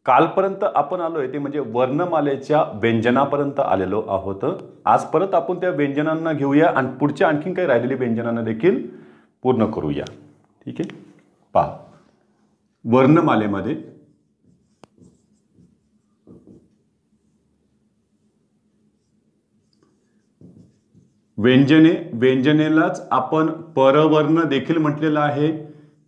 कालपर्यंत आपण आलोय ते म्हणजे वर्णमालेच्या व्यंजनापर्यंत आलेलो आहोत. आज परत आपण त्या व्यंजनांना घेऊया आणि पुढच्या आणखीन काही राहिलेली व्यंजनांना देखील पूर्ण करूया. ठीक आहे, पहा वर्णमालेमध्ये व्यंजनेलाच आपण परवर्ण देखील म्हटलेलं आहे.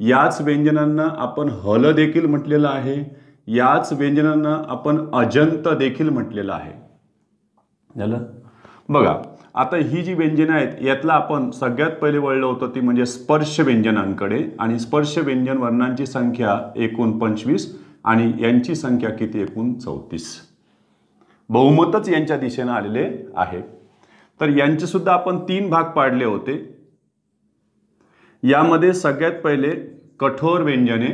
याच व्यंजनांना आपण हल देखील म्हटलेलं आहे. याच व्यंजनांना आपण अजंत देखील म्हटलेलं आहे. झालं बघा. आता ही जी व्यंजनं आहेत यातला आपण सगळ्यात पहिले वळलो होतो ती म्हणजे स्पर्श व्यंजनांकडे. आणि स्पर्श व्यंजन वर्णांची संख्या एकूण 25 आणि यांची संख्या किती एकूण 34. बहुमतच यांच्या दिशेने आलेले आहे. तर यांचे सुद्धा आपण 3 भाग पाडले होते. यामध्ये सगळ्यात पहिले कठोर व्यंजने,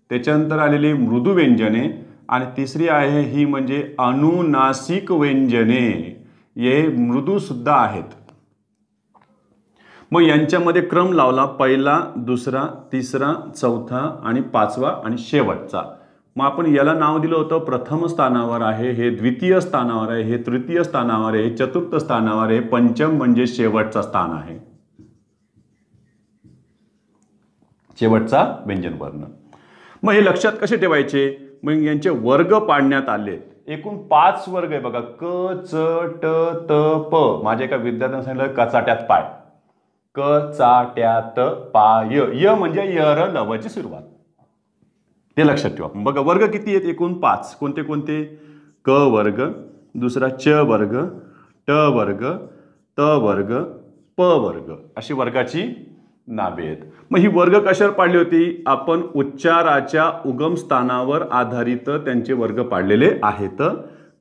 त्याच्यानंतर आलेली मृदू व्यंजने आणि तिसरी आहे ही म्हणजे अनुनासिक व्यंजने. हे मृदू सुद्धा आहेत. मग यांच्यामध्ये क्रम लावला, पहिला, दुसरा, तिसरा, चौथा आणि पाचवा आणि शेवटचा. मग आपण याला नाव दिलं होतं प्रथम स्थानावर आहे, हे द्वितीय स्थानावर आहे, हे तृतीय स्थानावर आहे, चतुर्थ स्थानावर आहे, पंचम म्हणजे शेवटचा स्थान आहे, शेवटचा व्यंजन वर्ण. मग हे लक्षात कसे ठेवायचे? मग यांचे वर्ग पाडण्यात आले. एकूण 5 वर्ग आहे बघा. क, च, ट, त, प. माझ्या एका विद्यार्थ्याने सांगितलं कचाट्यात पाय. क, चाट्यात पाय. य म्हणजे यर लवची सुरुवात. ते लक्षात ठेवा. बघा वर्ग किती आहेत? एकूण 5. कोणते कोणते? क वर्ग, दुसरा च वर्ग, ट वर्ग, त वर्ग, प वर्ग, अशी वर्गाची नावे आहेत. मग ही वर्ग कशावर पाडली होती? आपण उच्चाराच्या उगम स्थानावर आधारित त्यांचे वर्ग पाडलेले आहेत.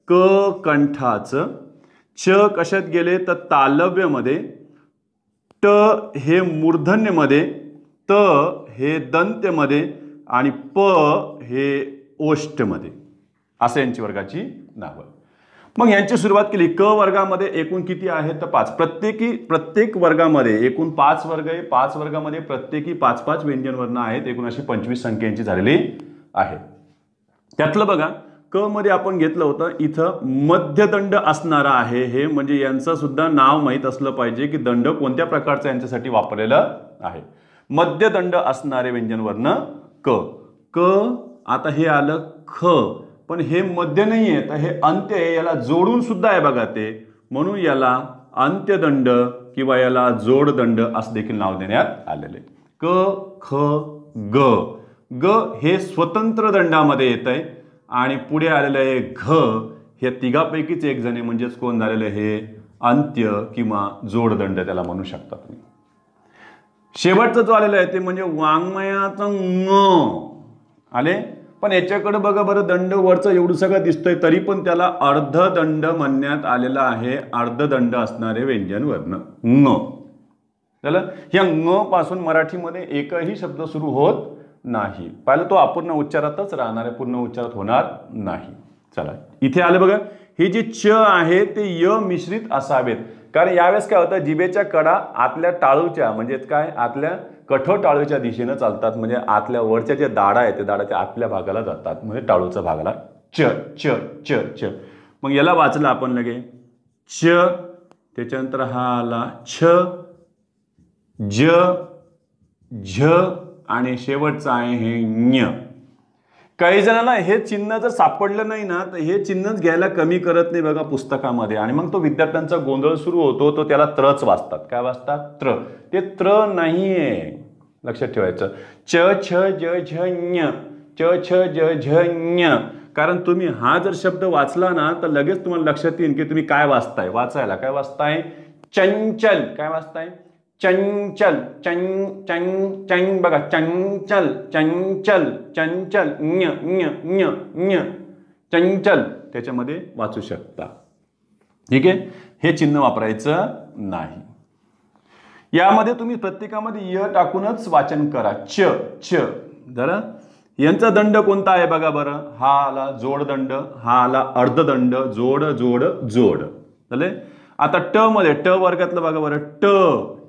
क कंठाचं, च कशात गेले तर तालव्यमध्ये, ट हे मूर्धन्यमध्ये, त हे दंत्यमध्ये आणि प हे ओष्ठमध्ये. असं यांची वर्गाची नावं. मग यांची सुरुवात केली. क वर्गामध्ये एकूण किती आहेत तर 5. प्रत्येक वर्गामध्ये एकूण 5 वर्ग आहे. 5 वर्गामध्ये प्रत्येकी 5-5 व्यंजन वर्ण आहेत. एकूण अशी 25 संख्या यांची झालेली आहे. त्यातलं बघा क मध्ये आपण घेतलं होतं इथं मध्यदंड असणारा आहे. हे म्हणजे यांचं सुद्धा नाव माहीत असलं पाहिजे की दंड कोणत्या प्रकारचा यांच्यासाठी वापरलेला आहे. मध्यदंड असणारे व्यंजन वर्ण क. क आता हे आलं ख, पण हे मध्य नाही आहे तर हे अंत्य आहे. याला जोडून सुद्धा आहे बघा ते, म्हणून याला अंत्यदंड किंवा याला जोडदंड असं देखील नाव देण्यात आलेले. क, ख, ग. ग हे स्वतंत्र दंडामध्ये येत आहे आणि पुढे आलेलं आहे घ. हे तिघापैकीच एक जण आहे, म्हणजेच कोण झालेलं हे अंत्य किंवा जोडदंड त्याला म्हणू शकता तुम्ही. शेवटचा जो आलेला आहे ते म्हणजे वाङ्मयाचा ङ आले. पण याच्याकडे बघा बरं, दंड वरचं एवढं सगळं दिसतंय तरी पण त्याला अर्धदंड म्हणण्यात आलेला आहे. अर्धदंड असणारे व्यंजन वर्ण ङ. त्याला ह्या ङ पासून मराठीमध्ये एकही शब्द सुरू होत नाही. पाहिलं तो अपूर्ण उच्चारातच राहणार आहे, पूर्ण उच्चारात होणार नाही. चला इथे आले बघा, हे जे च आहे ते य मिश्रित असावेत. कारण यावेळेस काय होतं, जिभेच्या कडा आतल्या टाळूच्या म्हणजे काय आतल्या कठोर टाळूच्या दिशेनं चालतात. म्हणजे आतल्या वरच्या जे दाडा आहे ते दाडाच्या आतल्या भागाला जातात, म्हणजे टाळूच्या भागाला. च च च च. मग याला वाचलं आपण लगे च, त्याच्यानंतर हा आला छ, ज, झ आणि शेवटचं आहे हे ञ. काही जणांना हे चिन्ह जर सापडलं नाही ना तर हे चिन्हच घ्यायला कमी करत नाही बघा पुस्तकामध्ये, आणि मग तो विद्यार्थ्यांचा गोंधळ सुरू होतो. तो त्याला त्रच वाचतात. काय वाचतात? त्र. ते त्र नाहीये, लक्षात ठेवायचं. च छ ज झ ञ, च छ ज झ ञ. कारण तुम्ही हा जर शब्द वाचला ना तर लगेच तुम्हाला लक्षात येईल की तुम्ही काय वाचताय. वाचायला काय वाचताय? चंचल. काय वाचताय? चंचल. चंग बघा, चंचल चंचल चंचल ञ ञ ञ ञ चंचल त्याच्यामध्ये वाचू शकता. ठीक आहे, हे चिन्ह वापरायचं नाही. यामध्ये तुम्ही प्रत्येकामध्ये य टाकूनच वाचन करा. च च. जरा यांचा दंड कोणता आहे बघा बरं. हा आला जोडदंड, हा आला अर्धदंड, जोड जोड जोड. झाले. आता ट मध्ये, ट वर्गातलं बघा बरं. ट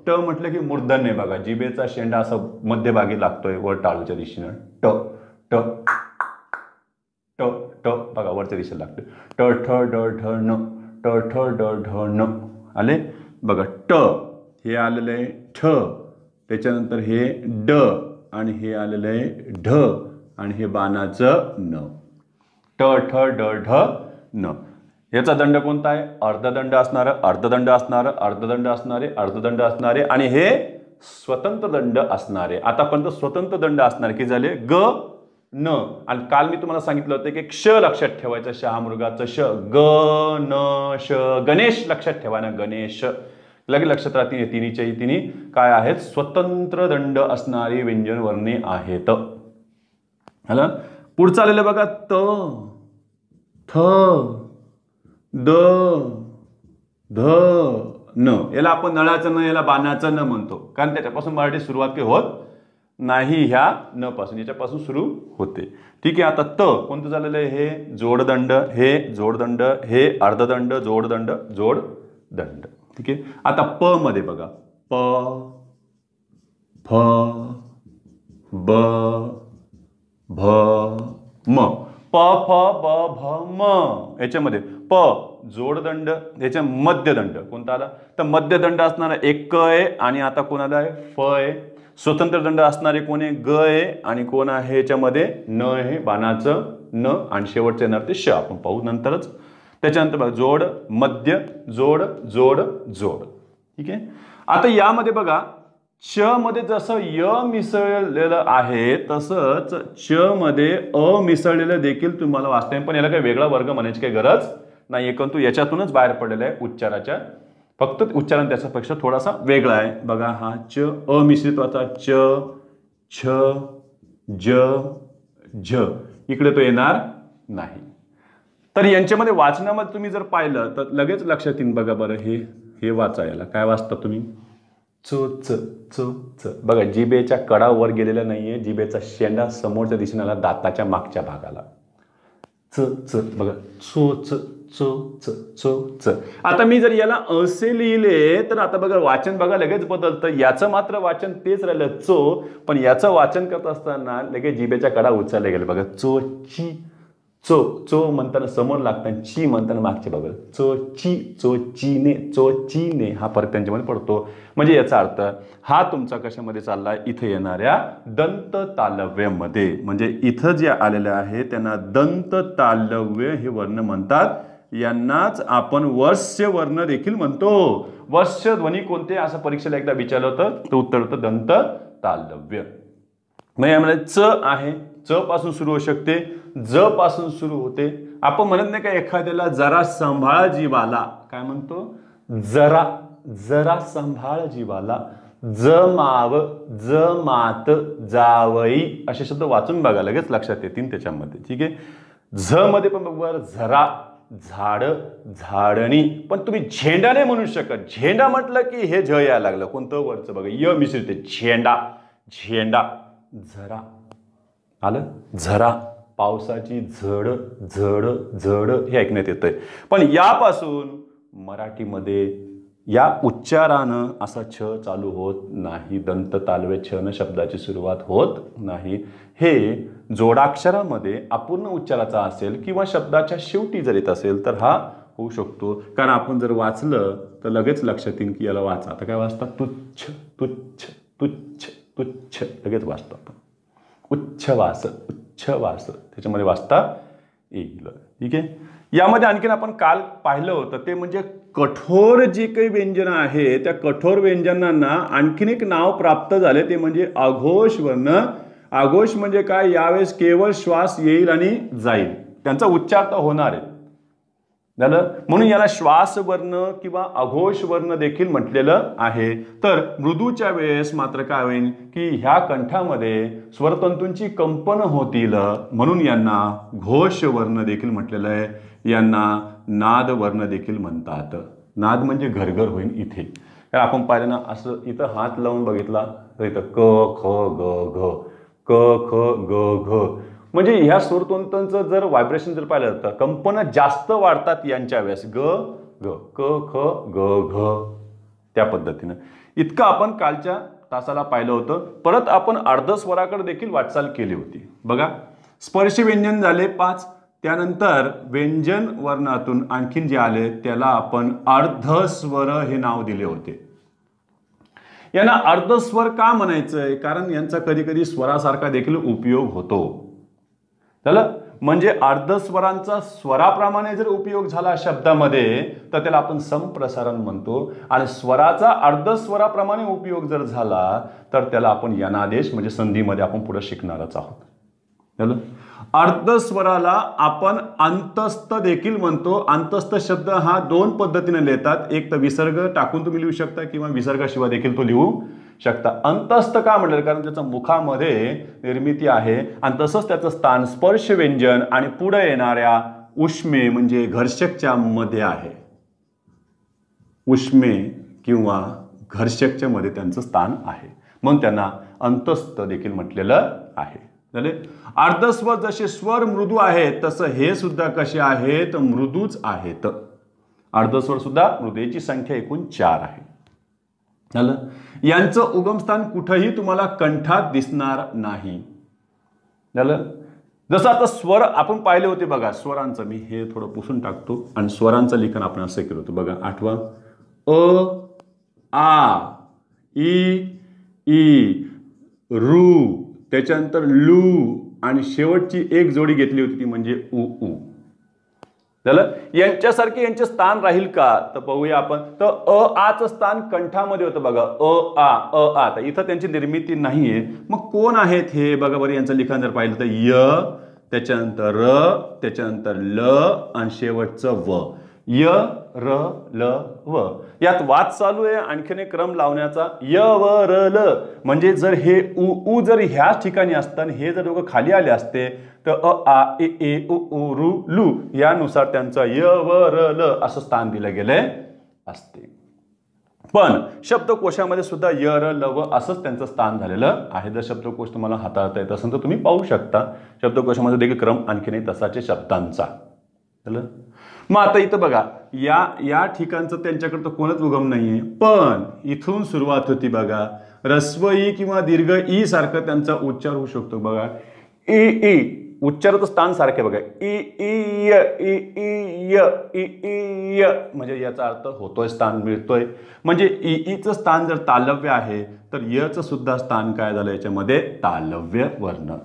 ट म्हटलं की मूर्धन्य बघा, जिभेचा शेंडा असा मध्यभागी लागतोय वर टाळूच्या दिशेनं. ट ट ट ट बघा वरच्या दिशेला लागते ट ठ ड ढ न ट ठ ड ढ न आले बघा ट हे आलेलं आहे ठ त्याच्यानंतर हे ड आणि हे आलेलं आहे ढ आणि हे बाणाचं न ट ठ ड ढ न याचा दंड कोणता आहे अर्धदंड असणारं अर्धदंड असणारं अर्धदंड असणारे अर्धदंड असणारे आणि हे स्वतंत्र दंड असणारे आतापर्यंत स्वतंत्र दंड असणारे की झाले ग न आणि काल मी तुम्हाला सांगितलं होतं की क्ष लक्षात ठेवायचं शहामृगाचं श ग न श गणेश लक्षात ठेवा ना गणेश लगे लक्षात राहतील तिन्हीच्याही तिन्ही काय आहेत स्वतंत्र दंड असणारी व्यंजन वर्णे आहेत हला पुढचं आलेलं बघा त थ द ध न याला आपण नळाचं न याला बाणाचं न म्हणतो कारण त्याच्यापासून मराठी सुरुवात काही होत नाही ह्या न पासून याच्यापासून सुरू होते ठीक आहे आता त कोणतं झालेलं आहे हे जोडदंड हे जोडदंड हे अर्धदंड जोडदंड जोडदंड ठीक आहे आता प मध्ये बघा प फ ब भ म प फ ब भ म याच्यामध्ये प जोडदंड याच्या मध्यदंड कोणता आला तर मध्यदंड असणारा एक क आहे आणि आता कोणाला आहे फ आहे स्वतंत्र दंड असणारे कोण आहे ग आहे आणि कोण आहे याच्यामध्ये न आहे बाणाचं न आणि शेवटचे येणार ते श आपण पाहू नंतरच त्याच्यानंतर बघा जोड मध्य जोड जोड जोड ठीक आहे आता यामध्ये बघा च मध्ये जसं य मिसळलेलं आहे तसंच च मध्ये अ मिसळलेलं देखील तुम्हाला वाचता येईल पण याला काही वेगळा वर्ग म्हणायची काही गरज नाही परंतु याच्यातूनच बाहेर पडलेला आहे उच्चाराच्या फक्त उच्चारण त्याच्यापेक्षा थोडासा वेगळा आहे बघा हा च अमिश्रितवाचा च छ ज झ इकडे तो येणार नाही तर यांच्यामध्ये वाचनामध्ये तुम्ही जर पाहिलं तर लगेच लक्षात येईल बघा बरं हे वाचायला काय वाचता तुम्ही चो च चो च बघा जिभेच्या कडा वर गेलेला नाहीये जिभेचा शेंडा समोरच्या दिशेने आला दाताच्या मागच्या भागाला च च बघा चो च चो च चो च आता मी जर याला असे लिहिले तर आता बघा वाचन बघा लगेच बदलतं याचं मात्र वाचन तेच राहिलं चो पण याचं वाचन करत असताना लगेच जिभेच्या कडा उचलल्या गेल्या बघा चो ची चो चो म्हणताना समोर लागताना ची म्हणताना मागचे बघा चो चीने चो चीने हा फरक त्यांच्यामध्ये पडतो म्हणजे याचा अर्थ हा तुमचा कशामध्ये चाललाय इथे येणाऱ्या दंत तालव्यामध्ये म्हणजे इथं जे आलेलं आहे त्यांना दंत तालव्य हे वर्ण म्हणतात यांनाच आपण वर्ष्य वर्ण देखील म्हणतो वर्ष्य ध्वनी कोणते असं परीक्षेला एकदा विचारलं होतं तर उत्तर होतं दंत तालव्य मग यामध्ये च आहे च पासून सुरू होऊ शकते ज पासून सुरू होते आपण म्हणत नाही का एखाद्याला जरा सांभाळ जीवाला काय म्हणतो जरा जरा सांभाळ जीवाला जमाव जमात जावई असे शब्द वाचून बघा लगेच लक्षात येतील त्याच्यामध्ये ठीक आहे झ मध्ये पण बघा जरा झाड झाडणी पण तुम्ही झेंडा नाही म्हणू शकत झेंडा म्हटलं की हे झ यायला लागलं कोणतं वरचं बघा य मिसळते झेंडा झेंडा झरा आलं झरा पावसाची झड झड झड हे ऐकण्यात येतंय पण यापासून मराठीमध्ये या उच्चारानं असा छ चालू होत नाही दंत तालव्य छ न शब्दाची सुरुवात होत नाही हे जोडाक्षरामध्ये अपूर्ण उच्चाराचा असेल किंवा शब्दाच्या शेवटी जर येत असेल तर हा होऊ शकतो कारण आपण जर वाचलं तर लगेच लक्षात येईल की याला वाचा आता काय वाचतात तुच्छ तुच्छ तुच्छ तुच्छ लगेच वाचतो आपण उच्छवास उच्छवास त्याच्यामध्ये वाचता येईल ठीक आहे यामध्ये आणखीन आपण काल पाहिलं होतं ते म्हणजे कठोर जे काही व्यंजन आहे त्या कठोर व्यंजनांना आणखीन एक नाव प्राप्त झाले ते म्हणजे अघोष वर्ण अघोष म्हणजे काय यावेळेस केवळ श्वास येईल आणि जाईल त्यांचा उच्चार तर होणार आहे झालं म्हणून याला श्वास वर्ण किंवा अघोष वर्ण देखील म्हटलेलं आहे तर मृदूच्या वेळेस मात्र काय होईल की ह्या कंठामध्ये स्वरतंतूंची कंपन होतील म्हणून यांना घोष वर्ण देखील म्हटलेलं आहे यांना नाद वर्ण देखील म्हणतात नाद म्हणजे घरघर होईल इथे आपण पाहिलं ना असं इथं हात लावून बघितला तर इथं क ख ग घ क ख ग घ म्हणजे ह्या स्वरतंतूंचं जर व्हायब्रेशन जर पाहिलं तर कंपन जास्त वाढतात यांच्या वेळेस ग ग क ख ग घ त्या पद्धतीनं इतकं आपण कालच्या तासाला पाहिलं होतं परत आपण अर्धस्वराकडे देखील वाटचाल केली होती बघा स्पर्श व्यंजन झाले 5 त्यानंतर व्यंजन वर्णातून आणखीन जे आले त्याला आपण अर्धस्वर हे नाव दिले होते. यांना अर्धस्वर का म्हणायचंय? कारण यांचा कधी कधी स्वरासारखा देखील उपयोग होतो. झालं? म्हणजे अर्धस्वरांचा स्वराप्रमाणे जर उपयोग झाला शब्दामध्ये तर त्याला आपण संप्रसारण म्हणतो, आणि स्वराचा अर्धस्वराप्रमाणे उपयोग जर झाला तर त्याला आपण यनादेश म्हणजे संधीमध्ये आपण पुढे शिकणारच आहोत. झालं? अर्धस्वराला आपण अंतस्थ देखील म्हणतो. अंतस्थ शब्द हा दोन पद्धतीने लिहितात. एक तर विसर्ग टाकून तुम्ही लिहू शकता किंवा विसर्गाशिवाय देखील तो लिहू शकता. अंतस्थ का म्हटलं? कारण त्याच्या मुखामध्ये निर्मिती आहे आणि तसंच त्याचं स्थान स्पर्श व्यंजन आणि पुढे येणाऱ्या उष्मे म्हणजे घर्षकच्या मध्ये आहे. उष्मे किंवा घर्षकच्या मध्ये त्यांचं स्थान आहे, म्हणून त्यांना अंतस्थ देखील म्हटलेलं आहे. झाले? अर्धस्वर जसे स्वर मृदू आहेत तसं हे सुद्धा कसे आहेत? मृदूच आहेत. अर्धस्वर सुद्धा मृदू. याची संख्या एकूण 4 आहे. झालं? यांचं उगमस्थान कुठेही तुम्हाला कंठात दिसणार नाही. झालं? जसं आता स्वर आपण पाहिले होते बघा, स्वरांचं मी हे थोडं पुसून टाकतो आणि स्वरांचं लिखाण आपण असं केलं होतं बघा. आठवा आ ई ई रू, त्याच्यानंतर लू आणि शेवटची एक जोडी घेतली होती ती म्हणजे उ उ. झालं? यांच्यासारखे यांचे स्थान राहील का तर पाहूया आपण. तर आचं स्थान कंठामध्ये होतं बघा. आ. तर इथं त्यांची निर्मिती नाहीये. मग कोण आहेत हे बघा बरं. यांचं लिखाण जर पाहिलं तर य, त्याच्यानंतर र, त्याच्यानंतर ल आणि शेवटचं व. य र ल व. यात वाद चालू आहे आणखीन एक क्रम लावण्याचा. य व र ल म्हणजे जर हे उ जर ह्याच ठिकाणी असतं आणि हे जर दोघं खाली आले असते तर आ ए उ उ रू लू यानुसार त्यांचं य व र ल असं स्थान दिलं गेले असते. पण शब्दकोशामध्ये सुद्धा य र ल व असंच त्यांचं स्थान झालेलं आहे. जर शब्दकोश तुम्हाला हाताळता येत असेल तर तुम्ही पाहू शकता. शब्दकोशामध्ये देखील क्रम आणखीनही तसाचे शब्दांचा. झालं? मग आता इथं बघा या ठिकाणचं त्यांच्याकडे तर कोणच उगम नाहीये, पण इथून सुरुवात होती बघा. रस्व ई किंवा दीर्घ ई सारखं त्यांचा उच्चार होऊ शकतो बघा. ई ई उच्चाराचं स्थान सारखे बघा. ई ई य ई ई य ई ई य म्हणजे याचा अर्थ होतोय, स्थान मिळतोय. म्हणजे ई ईचं स्थान जर तालव्य आहे तर यचं सुद्धा स्थान काय झालं याच्यामध्ये? तालव्य वर्ण.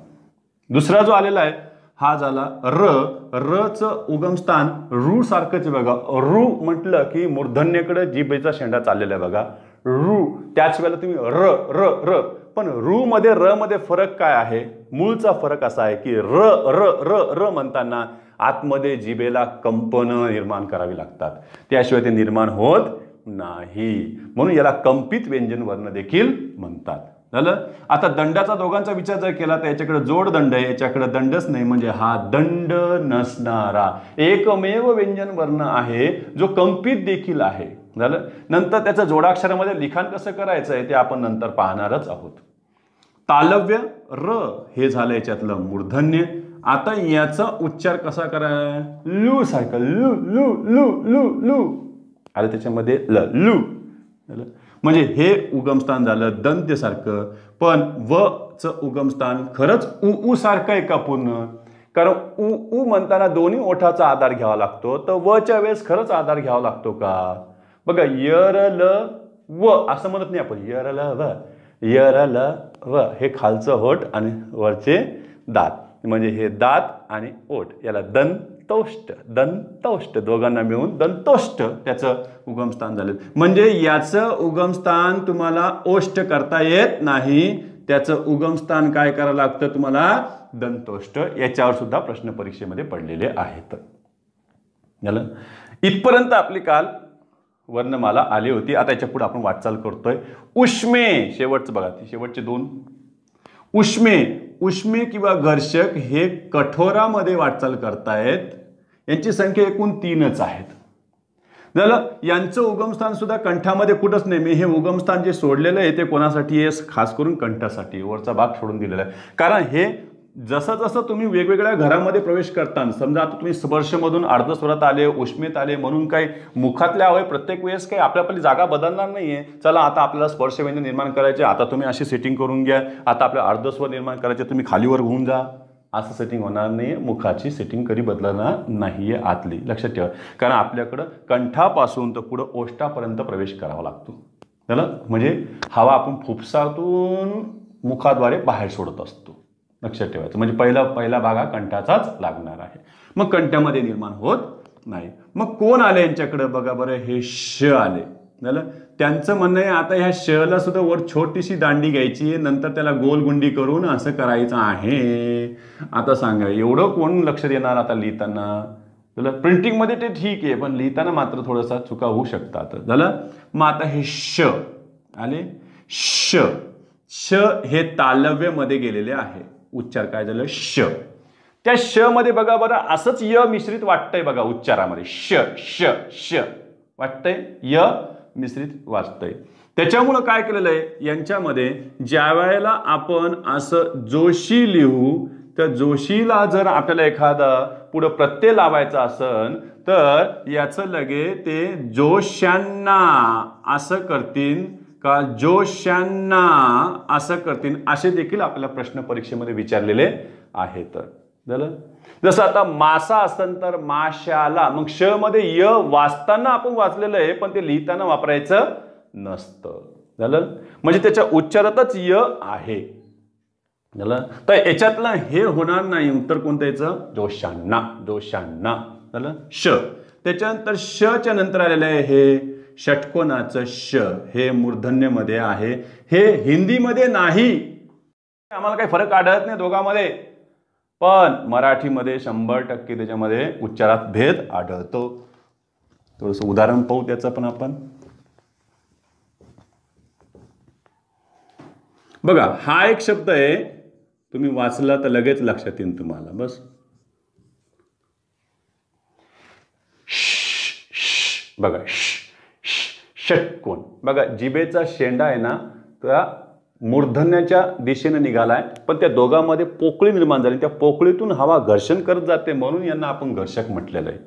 दुसरा जो आलेला आहे हा झाला र. रचं उगमस्थान रू सारखंच बघा. रू म्हटलं की मूर्धन्यकडे जिभेचा शेंडा चाललेला आहे बघा. रू. त्याच वेळेला तुम्ही र र र, पण रू मध्ये र मध्ये फरक काय आहे? मूळचा फरक असा आहे की र र र र म्हणताना आतमध्ये जिभेला कंपन निर्माण करावी लागतात, त्याशिवाय ते निर्माण होत नाही. म्हणून याला कंपित व्यंजन वर्ण देखील म्हणतात. झालं? आता दंडाचा दोघांचा विचार जर केला तर याच्याकडे जोड दंड आहे, याच्याकडे दंडच नाही. म्हणजे हा दंड नसणारा एकमेव व्यंजन वर्ण आहे जो कंपित देखील आहे. झालं? नंतर त्याचं जोडाक्षरामध्ये लिखाण कसं करायचं आहे ते आपण नंतर पाहणारच आहोत. तालव्य र हे झालं याच्यातलं मूर्धन्य. आता याचा उच्चार कसा करायचा? लू सारखं. लू लू लू लू लू आलं त्याच्यामध्ये ल लू. म्हणजे हे उगमस्थान झालं दंत्यसारखं. पण व च उगमस्थान खरंच उ सारखं आहे का पूर्ण? कारण उ म्हणताना दोन्ही ओठाचा आधार घ्यावा लागतो, तर व च्या वेळेस खरंच आधार घ्यावा लागतो का? बघा यर ल व असं म्हणत नाही आपण. यर ल व, यर ल व हे खालचं होठ आणि वरचे दात, म्हणजे हे दात आणि ओठ याला दंतोष्ट. दंतोष्ट दोघांना मिळून दंतोष्ट त्याचं उगमस्थान झालं. म्हणजे याचं उगमस्थान तुम्हाला ओष्ट करता येत नाही, त्याचं उगमस्थान काय करावं लागतं तुम्हाला? दंतोष्ट. याच्यावर सुद्धा प्रश्न परीक्षेमध्ये पडलेले आहेत. झालं? इथपर्यंत आपली काल वर्णमाला आली होती. आता याच्या पुढे आपण वाटचाल करतोय. उष्मे शेवटचं बघा, शेवटचे 2 उष्मे. उष्मे किंवा घर्षक हे कठोरामध्ये वाटचाल करतायत. यांची संख्या एकूण 3च आहेत. झालं? यांचं उगमस्थान सुद्धा कंठामध्ये कुठंच नाही. मी हे उगमस्थान जे सोडलेलं आहे ते कोणासाठी आहे? खास करून कंठासाठी वरचा भाग सोडून दिलेला आहे. कारण हे जसं जसं तुम्ही वेगवेगळ्या घरामध्ये प्रवेश करताना, समजा आता तुम्ही स्पर्शमधून अर्धस्वरात आले, उष्मेत आले म्हणून काही मुखातल्या हवे प्रत्येक वेळेस काही आपली जागा बदलणार नाहीये. चला आता आपल्याला स्पर्श व्यंजन निर्माण करायचे, आता तुम्ही अशी सेटिंग करून घ्या. आता आपल्या अर्धस्वर निर्माण करायचे, तुम्ही खालीवर होऊन जा, असं सेटिंग होणार नाही, मुखाची सेटिंग कधी बदलणार नाहीये आतली, लक्षात ठेवा. कारण आपल्याकडं कंठापासून तर पुढं ओष्ठापर्यंत प्रवेश करावा लागतो. त्याला म्हणजे हवा आपण फुफ्सातून मुखाद्वारे बाहेर सोडत असतो, लक्षात ठेवायचं. म्हणजे पहिला भाग हा कंठाचाच लागणार आहे, मग कंठामध्ये निर्माण होत नाही. मग कोण आले यांच्याकडे बघा बरं, हे श आले. झालं. त्यांचं म्हणणं आहे आता ह्या शला सुद्धा वर छोटीशी दांडी घ्यायची आहे, नंतर त्याला गोलगुंडी करून असं करायचं आहे. आता सांगा एवढं कोण लक्ष देणार आता लिहिताना? तुला प्रिंटिंगमध्ये ते ठीक आहे, पण लिहिताना मात्र थोडासा चुका होऊ शकतात. झालं. मग आता हे श आले. श श हे तालव्यमध्ये गेलेले आहे. उच्चार काय झालं? श. त्या श मध्ये बघा बरं असंच य मिश्रित वाटतंय बघा उच्चारामध्ये. श श श वाटतंय, य मिश्रित वाचतंय. त्याच्यामुळं काय केलेलं आहे यांच्यामध्ये, ज्या वेळेला आपण असं जोशी लिहू, तर जोशीला जर आपल्याला एखादा पुढं प्रत्यय लावायचा असेल तर याचं लगे ते जोशांना असं करतील का जोशांना असं करतील, असे देखील आपल्याला प्रश्न परीक्षेमध्ये विचारलेले आहेत. झालं. जसं आता मासा असेल तर माशाला, मग श मध्ये य वाचताना आपण वाचलेलं आहे पण ते लिहिताना वापरायचं नसतं. झालं. म्हणजे त्याच्या उच्चारातच य आहे. झालं. तर याच्यातलं हे होणार नाही. उत्तर कोणतं याचं? जोशांना. जोशांना. झालं. श. त्याच्यानंतर श च्या नंतर आलेलं आहे हे षटकोनाचं श, हे मूर्धन्यमध्ये आहे. हे हिंदीमध्ये नाही, आम्हाला काही फरक आढळत नाही दोघांमध्ये, पण मराठीमध्ये 100% त्याच्यामध्ये उच्चारात भेद आढळतो. थोडंसं उदाहरण पाहू त्याचं पण आपण. बघा हा एक शब्द आहे, तुम्ही वाचला तर लगेच लक्षात येईल तुम्हाला. बस बघा षटकोन. बघा जिभेचा शेंडा आहे ना, त्या मूर्धन्याच्या दिशेने निघालाय, पण त्या दोघांमध्ये पोकळी निर्माण झाली. त्या पोकळीतून हवा घर्षण करत जाते, म्हणून यांना आपण घर्षक म्हटलेलं आहे.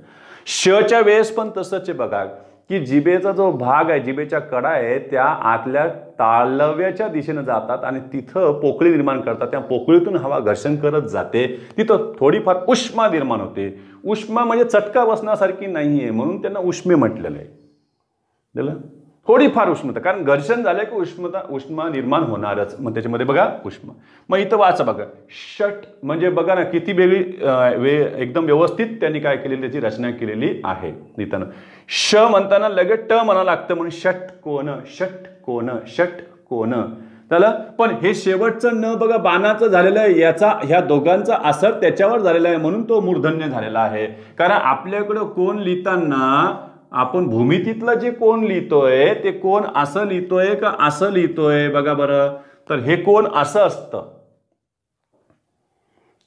शच्या वेळेस पण तसंच आहे बघा, की जिभेचा जो भाग आहे, जिभेच्या कडा आहे, त्या आतल्या तालव्याच्या दिशेने जातात आणि तिथं पोकळी निर्माण करतात. त्या पोकळीतून हवा घर्षण करत जाते, तिथं थोडीफार उष्मा निर्माण होते. उष्मा म्हणजे चटका बसण्यासारखी नाहीये, म्हणून त्यांना उष्मे म्हटलेलं आहे. थोडीफार उष्णता, कारण घर्षण झालं की उष्मा निर्माण होणारच. मग त्याच्यामध्ये बघा उष्मा. मग इथं वाचा बघा षट, म्हणजे बघा ना किती वेगळी एकदम व्यवस्थित त्यांनी काय केलेली त्याची रचना केलेली आहे लिहिताना. श म्हणताना लगेच ट म्हणा लागतं, म्हणून षटकोन षटकोन षटकोन. त्याला पण हे शेवटचं न बघा बाणाचं झालेलं आहे, याचा ह्या दोघांचा असर त्याच्यावर झालेला आहे, म्हणून तो मूर्धन्य झालेला आहे. कारण आपल्याकडं कोण लिहिताना आपण भूमितीतलं जे कोण लिहितोय ते कोण असं लिहितोय का असं लिहितोय बघा बरं. तर हे कोण असं असतं.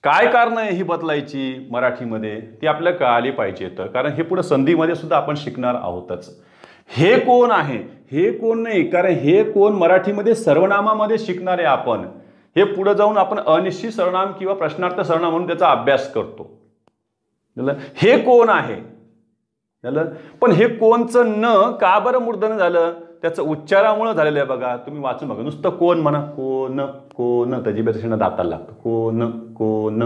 काय कारण आहे ही बदलायची मराठीमध्ये ती आपल्याला कळाली पाहिजे. तर कारण हे पुढे संधीमध्ये सुद्धा आपण शिकणार आहोतच. हे कोण आहे, हे कोण नाही, कारण हे कोण मराठीमध्ये सर्वनामामध्ये शिकणार आहे आपण. हे पुढे जाऊन आपण अनिश्चित सर्वनाम किंवा प्रश्नार्थ सर्वनाम म्हणून त्याचा अभ्यास करतो. हे कोण आहे झालं. पण हे कोणचं न का बरं मूर्धन्य झालं, त्याचं उच्चारामुळे झालेलं आहे बघा. तुम्ही वाचून बघा, नुसतं कोण म्हणा, कोण कोण, तर जिभेचं शेंडा दाताला लागतं. कोण कोण,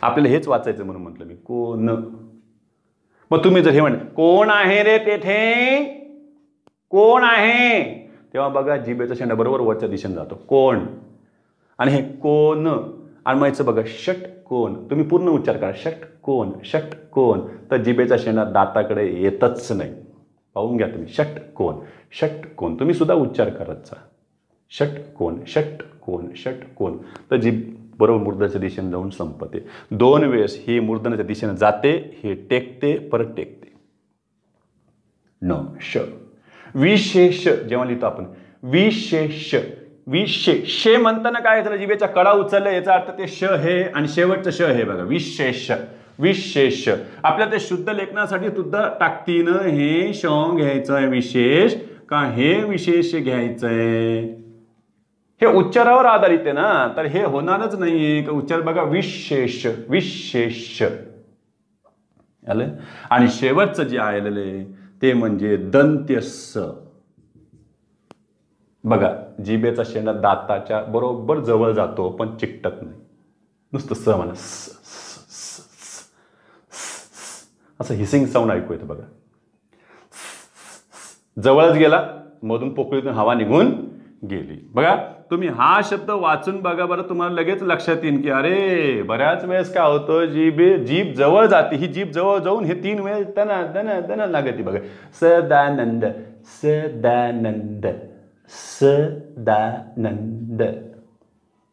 आपल्याला हेच वाचायचं म्हणून म्हटलं मी, कोण. मग तुम्ही जर हे म्हण कोण आहे रे तेथे, कोण आहे, तेव्हा बघा जिभेचा शेंडा बरोबर वरच्या दिशेने जातो, कोण. आणि हे कोण आणि म्हणायचं बघा षटकोन. तुम्ही पूर्ण उच्चार करा, षटकोन षटकोन, तर जिभेचा शेंडा दाताकडे येतच नाही. पाहून घ्या तुम्ही, षटकोन षटकोन. तुम्ही सुद्धा उच्चार करत जा, षटकोन षटकोन षटकोन. तर जीभ बरोबर मूर्धन्याच्या दिशेने जाऊन संपते. 2 वेळेस ही मूर्धन्याच्या दिशेने जाते, हे टेकते परत टेकते. न श. विशेष जेव्हा लिहितो आपण विशेष, विशेष म्हणताना काय झालं, जिभेचा कडा उचलला, याचा अर्थ ते श हे आणि शेवटचं श हे बघा, विशेष विशेष. आपल्या ते शुद्ध लेखनासाठी सुद्धा ताकदीनं हे श घ्यायचंय विशेष का हे विशेष घ्यायचंय. हे उच्चारावर आधारित आहे ना, तर हे होणारच नाहीये का उच्चार बघा विशेष विशेष आलं. आणि शेवटचं जे आलेलं आहे ते म्हणजे दंत्य स. बघा जिभेचा शेंडा दाताच्या बरोबर जवळ जातो पण चिकटत नाही. नुसतं स म्हणा, असं हिसिंग साऊंड ऐकू येतं बघा. जवळच गेला, मधून पोकळीतून हवा निघून गेली. बघा तुम्ही हा शब्द वाचून बघा बरं, तुम्हाला लगेच लक्षात येईल की अरे बऱ्याच वेळेस काय होतं, जीभ जवळ जाते, ही जीभ जवळ जाऊन हे 3 वेळेस दना लागते बघा. सदानंद सदानंद सदानंद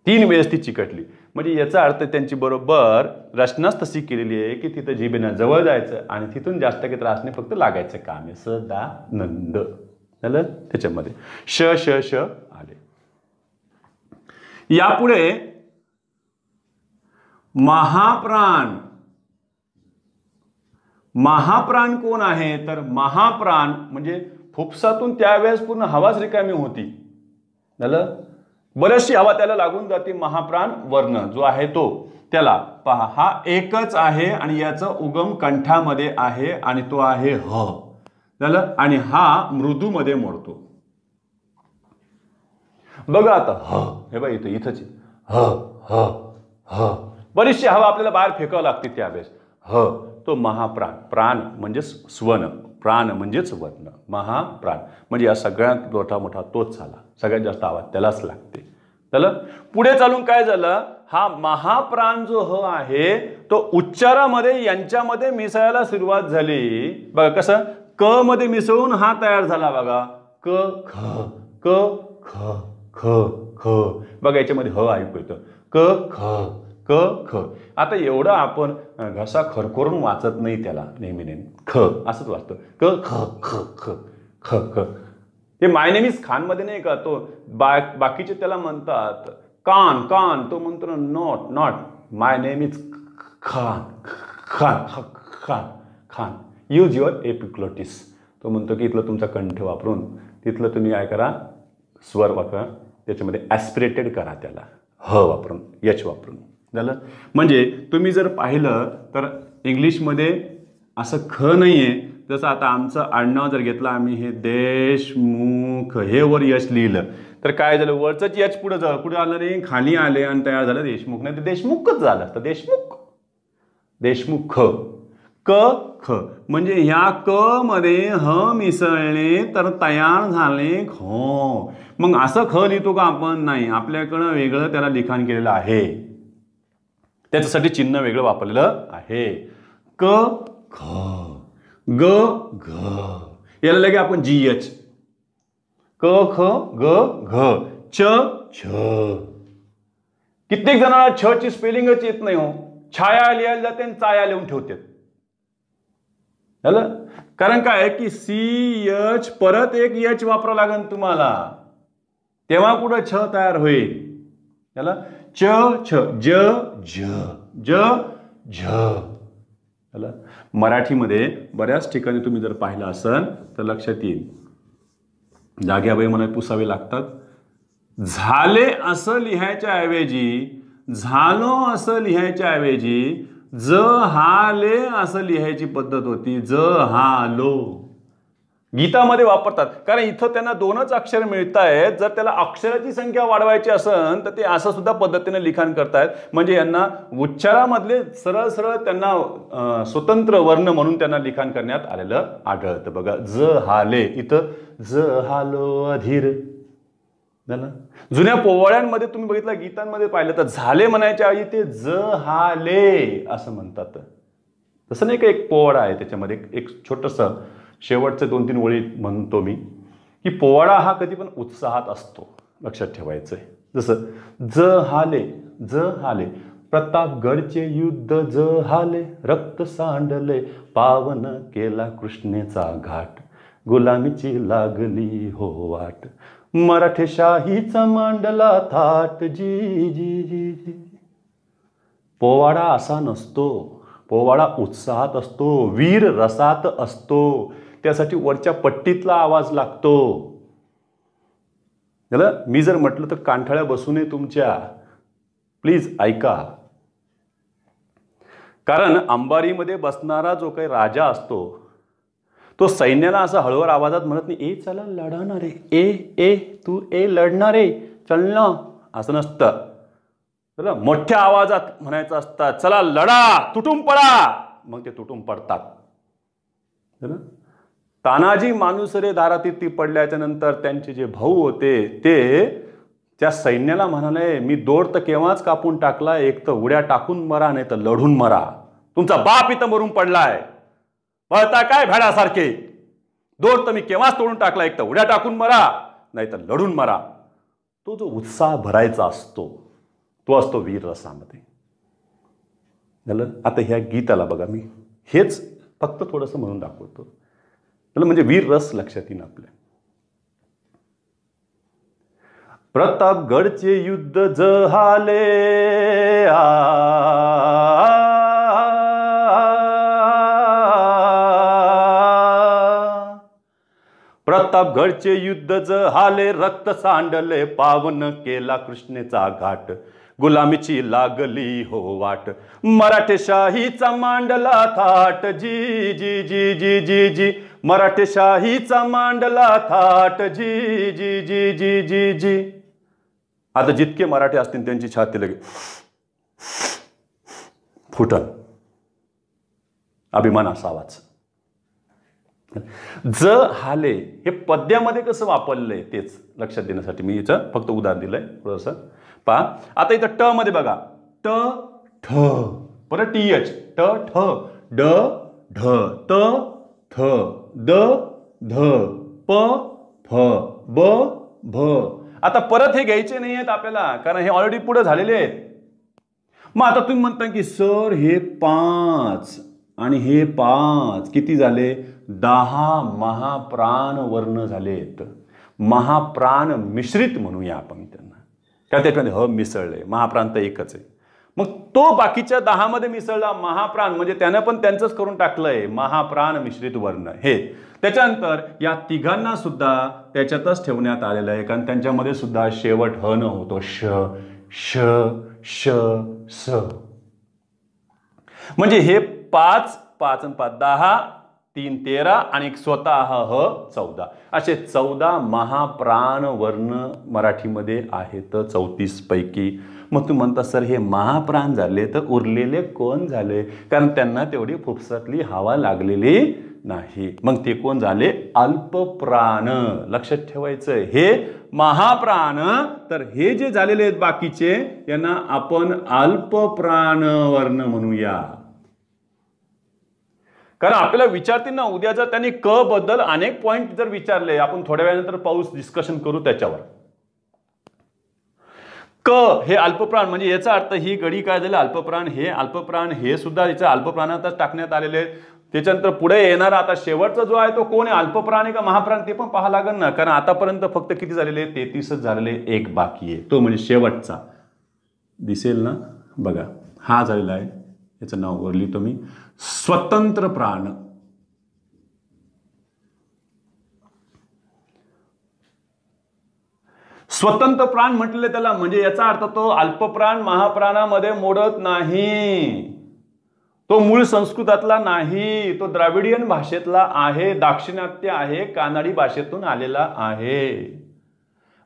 3 वेळेस ती चिकटली. म्हणजे याचा अर्थ त्यांची बरोबर रचनाच तशी केलेली आहे की तिथं जीभेनं जवळ जायचं आणि तिथून जास्त काही त्रास नाही, फक्त लागायचं काम आहे. सदानंद झालं. त्याच्यामध्ये श श श आले. यापुढे महाप्राण. महाप्राण कोण आहे, तर महाप्राण म्हणजे फुफ्सातून त्यावेळेस पूर्ण हवाच रिकामी होती. झालं. बरीचशी हवा त्याला लागून जाते. महाप्राण वर्ण जो आहे तो, त्याला पहा हा एकच आहे आणि याचा उगम कंठामध्ये आहे आणि तो आहे ह. झालं. आणि हा मृदूमध्ये मोडतो. बघा आता ह, हे बघा इथं इथंच ह ह ह. बरीचशी हवा आपल्याला बाहेर फेकावं लागते त्यावेळेस. ह तो महाप्राण. प्राण म्हणजे स्वन, प्राण म्हणजेच वर्ण. महाप्राण म्हणजे या सगळ्यात मोठा तोच झाला. सगळ्यात जास्त आवाज त्यालाच लागते. झालं. पुढे चालून काय झालं, हा महाप्राण जो ह आहे तो उच्चारामध्ये यांच्यामध्ये मिसळायला सुरुवात झाली. बघा कसं, क मध्ये मिसळून हा तयार झाला बघा. क ख क ख ख ख. बघा याच्यामध्ये ह ऐकू येतं. क ख क ख. आता एवढं आपण घसा खरखरून वाचत नाही त्याला, नेहमी ख असंच वाचतं. क ख ख ख ख ख. Hey my name is Khan मध्ये नाही का, तो बाकीचे त्याला म्हणतात कान कान, तो म्हणतो not not, my name is Khan Khan Khan Khan. Use your epiglottis. तो म्हणतो की इथलं तुमचा कंठ वापरून तिथलं तुम्ही काय करा, स्वर वापरा, त्याच्यामध्ये ॲस्पिरेटेड करा त्याला, ह वापरून, यच वापरून. झालं. म्हणजे तुम्ही जर पाहिलं तर इंग्लिशमध्ये असं ख नाही आहे. जसं आता आमचं आडनाव जर घेतलं आम्ही, हे देशमुख, हे वर यश लिहिलं तर काय झालं, वरचंच यच पुढे कुठे आलं नाही, खाली आले आणि तयार झालं देशमुख. नाही तर देशमुखच झालं असतं. देशमुख देशमुख. क ख म्हणजे ह्या क मध्ये ह मिसळले तर तयार झाले ख. मग असं ख लिहितो का आपण? नाही, आपल्याकडं वेगळं त्याला लिखाण केलेलं आहे. त्याच्यासाठी चिन्ह वेगळं वापरलेलं आहे. क ख ग घ, याला लगे आपण जी एच. क ख ग घ. च छ. कित्येक जणांना छ ची स्पेलिंगच येत नाही हो. छाया लिहायला जाते आणि चाया लिहून ठेवतात. झालं. कारण काय की सी एच परत एक एच वापरावं लागेल तुम्हाला, तेव्हा कुठं छ तयार होईल. त्याला च छ ज झ ज झ. मराठीमध्ये बऱ्याच ठिकाणी तुम्ही जर पाहिलं असेल तर लक्षात येईल, जाग्याबाई मला पुसावे लागतात. झाले असं लिहायच्या ऐवजी, झालो असं लिहायच्या ऐवजी ज हाले असं लिहायची पद्धत होती. ज हालो गीतामध्ये वापरतात. कारण इथं त्यांना 2च अक्षर मिळत आहेत. जर त्याला अक्षराची संख्या वाढवायची असेल तर ते असं सुद्धा पद्धतीने लिखाण करतायत. म्हणजे यांना उच्चारामधले सरळ सरळ त्यांना स्वतंत्र वर्ण म्हणून त्यांना लिखाण करण्यात आलेलं आढळतं. बघा ज हाले, इथं ज हालो अधीर. जुन्या पोवाड्यांमध्ये तुम्ही बघितलं, गीतांमध्ये पाहिलं तर झाले म्हणायच्या ऐवजी ते ज हाले असं म्हणतात. तसं नाही का, एक पोवाडा आहे त्याच्यामध्ये एक छोटंसं शेवटचे 2-3 ओळी म्हणतो मी, की पोवाडा हा कधी पण उत्साहात असतो. लक्षात ठेवायचंय. जसं ज हाले ज हाले, प्रतापगडचे युद्ध ज हाले, रक्त सांडले पावन केला कृष्णेचा घाट, गुलामीची लागली हो वाट, मराठेशाहीचा मांडला थाट जी जी जी जी. पोवाडा असा नसतो. पोवाडा उत्साहात असतो, वीर रसात असतो. त्यासाठी वरच्या पट्टीतला आवाज लागतो. झालं. मी जर म्हटलं तर कानठाळ्या बसू नये तुमच्या, प्लीज ऐका. कारण अंबारीमध्ये बसणारा जो काही राजा असतो तो सैन्याला असं हळूवार आवाजात म्हणत नाही, ए चला लढणार आहे, ए ए तू ए लढणार आहे, चल ना, असं नसतं. चला मोठ्या आवाजात म्हणायचं असतात, चला लढा, तुटून पडा, मग ते तुटून पडतात. तानाजी मालुसरे धारातीर्थी पडल्याच्या नंतर त्यांचे जे भाऊ होते ते त्या सैन्याला म्हणाले, मी दोर तर केव्हाच कापून टाकला, एक तर उड्या टाकून मरा नाही तर लढून मरा. तुमचा बाप इथं मरून पडलाय, पळता काय भेडासारखे, दोर तर मी केव्हाच तोडून टाकला, एक तर उड्या टाकून मरा नाही तर लढून मरा. तो जो उत्साह भरायचा असतो तो असतो वीर रसामध्ये. झालं. आता ह्या गीताला बघा, मी हेच फक्त थोडंसं म्हणून दाखवतो, म्हणजे वीर रस लक्षात येईन आपल्या. प्रतापगडचे युद्ध झाले, प्रतापगडचे युद्ध झाले, रक्त सांडले, पावन केला कृष्णेचा घाट, गुलामीची लागली हो वाट, मराठेशाहीचा मांडला थाट, जी जी जी जी जी जी, मराठेशाहीचा मांडला थाट, जी जी जी जी जी जी. आता जितके मराठे असतील त्यांची छाती लगे फुटल, अभिमान असावाच. ज हाले हे पद्यामध्ये कसं वापरलंय तेच लक्षात देण्यासाठी मी याचं फक्त उदाहरण दिलंय थोडंसं. पहा आता इथं ट मध्ये बघा, ट ठ, परत टी एच, ट ठ, ड ढ, त थ, द ध, प फ, ब भ. आता परत हे घ्यायचे नाही आहेत आपल्याला, कारण हे ऑलरेडी पुढे झालेले आहेत. मग आता तुम्ही म्हणता की सर हे 5 आणि हे 5 किती झाले, 10 महाप्राण वर्ण झालेत. महाप्राण मिश्रित म्हणूया आपण त्यांना, कारण त्याच्यामध्ये ह मिसळले, महाप्राण तर एकच आहे. मग तो बाकीच्या 10 मध्ये मिसळला महाप्राण, म्हणजे त्यानं पण त्यांचंच करून टाकलंय महाप्राण मिश्रित वर्ण हे. त्याच्यानंतर या तिघांना सुद्धा त्याच्यातच ठेवण्यात आलेलं आहे, कारण त्यांच्यामध्ये सुद्धा शेवट ह न होतो, श श श स. म्हणजे हे 5 5 आणि 5 10, 3 13 आणि स्वतः ह 14, असे 14 महाप्राण वर्ण मराठीमध्ये आहेत 34 पैकी. मग तू म्हणता सर हे महाप्राण झाले तर उरलेले कोण झाले, कारण त्यांना तेवढी फुफ्सातली हवा लागलेली नाही. मग ते कोण झाले, अल्पप्राण. लक्षात ठेवायचं हे महाप्राण, तर हे जे झालेले आहेत बाकीचे यांना आपण अल्पप्राण वर्ण म्हणूया. कारण आपल्याला विचारतील ना उद्या, जर त्यांनी क बद्दल अनेक पॉइंट जर विचारले, आपण थोड्या वेळानंतर पाऊस डिस्कशन करू त्याच्यावर. क हे अल्पप्राण, म्हणजे याचा अर्थ ही गडी काय झाली, अल्पप्राण. हे अल्पप्राण हे सुद्धा याच्या अल्पप्राणातच टाकण्यात आलेले. त्याच्यानंतर पुढे येणारा आता शेवटचा जो आहे तो कोण आहे, अल्पप्राण आहे का महाप्राण, ते पण पाहा लागेल ना, कारण आतापर्यंत फक्त किती झालेले, 33च झालेले, एक बाकी आहे, तो म्हणजे शेवटचा. दिसेल ना बघा, हा झालेला आहे, याचं नाव वर लिहितो मी, स्वतंत्र प्राण. स्वतंत्र प्राण म्हटले त्याला, म्हणजे याचा अर्थ तो अल्पप्राण महाप्राणामध्ये मोडत नाही, तो मूळ संस्कृतातला नाही, तो द्राविडियन भाषेतला आहे, दाक्षिणात्य आहे, कानडी भाषेतून आलेला आहे.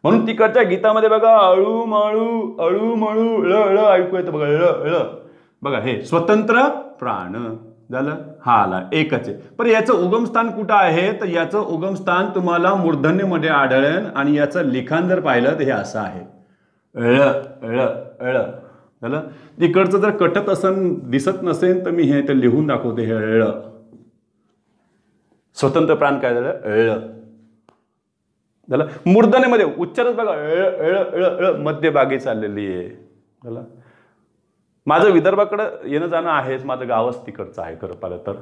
म्हणून तिकडच्या गीतामध्ये बघा अळू मळू ळ ऐकू येतं बघा, ळ बघा, हे स्वतंत्र प्राण झालं, हा आला एकच आहे. पण याचं उगमस्थान कुठं आहे, तर याचं उगमस्थान तुम्हाला मूर्धन्यमध्ये आढळेल, आणि याचं लिखाण जर पाहिलं तर हे असं आहे, ळ झालं. तिकडचं जर कटत असन दिसत नसेल तर मी हे ते लिहून दाखवते, हे ळ. स्वतंत्र प्राण काय झालं, ळ झालं. मूर्धन्यमध्ये उच्चारच बघा, ळ मध्यभागी चाललेली आहे झालं. माझं विदर्भाकडे येणं जाणं आहेच, माझं गावच तिकडचं आहे खरं पाहिलं तर,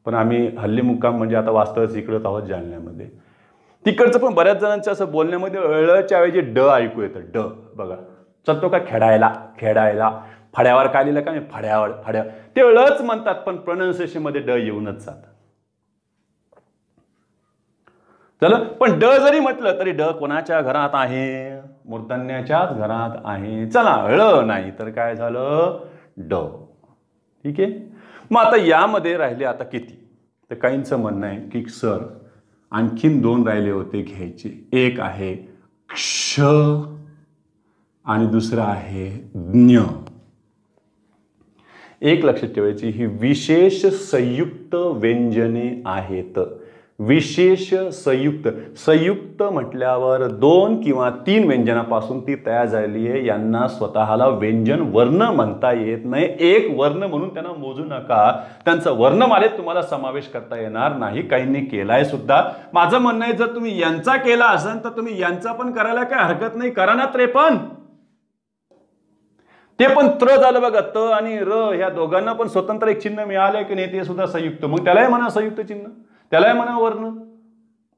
पण आम्ही हल्ली मुक्काम म्हणजे आता वास्तवच इकडंच आहोत जालन्यामध्ये. तिकडचं पण बऱ्याच जणांच्या असं बोलण्यामध्ये ळच्या ऐवजी ड ऐकू येतं, ड बघा. चालतो का खेळायला, फड्यावर काय लिहिलं का, फड्यावर ते ळच म्हणतात, पण प्रोनाउन्सिएशन मध्ये ड येऊनच जात. चल, पण ड जरी म्हटलं तरी ड कोणाच्या घरात आहे, मूर्धन्याच्याच घरात आहे. चला, ळ नाही तर काय झालं, ड. ठीक आहे. मग आता यामध्ये राहिले आता किती, तर काहींचं म्हणणं आहे की सर आणखीन 2 राहिले होते घ्यायचे. एक आहे क्ष आणि दुसरं आहे ज्ञ. एक लक्षात ठेवायची, ही विशेष संयुक्त व्यंजने आहेत. विशेष संयुक्त, संयुक्त म्हटल्यावर 2 किंवा 3 व्यंजनापासून ती तयार झालेली आहे. यांना स्वतःला व्यंजन वर्ण म्हणता येत नाही. एक वर्ण म्हणून त्यांना मोजू नका. त्यांचं वर्णमालेत तुम्हाला समावेश करता येणार नाही. काहींनी केलाय सुद्धा. माझं म्हणणं आहे, जर तुम्ही यांचा केला असेल तर तुम्ही यांचा पण करायला काय हरकत नाही. करा ना 53. ते पण त्र झालं बघा. त आणि र ह्या दोघांना पण स्वतंत्र एक चिन्ह मिळालंय की नाही, ते सुद्धा संयुक्त. मग त्यालाही म्हणा संयुक्त चिन्ह, त्यालाही म्हणा वर्ण.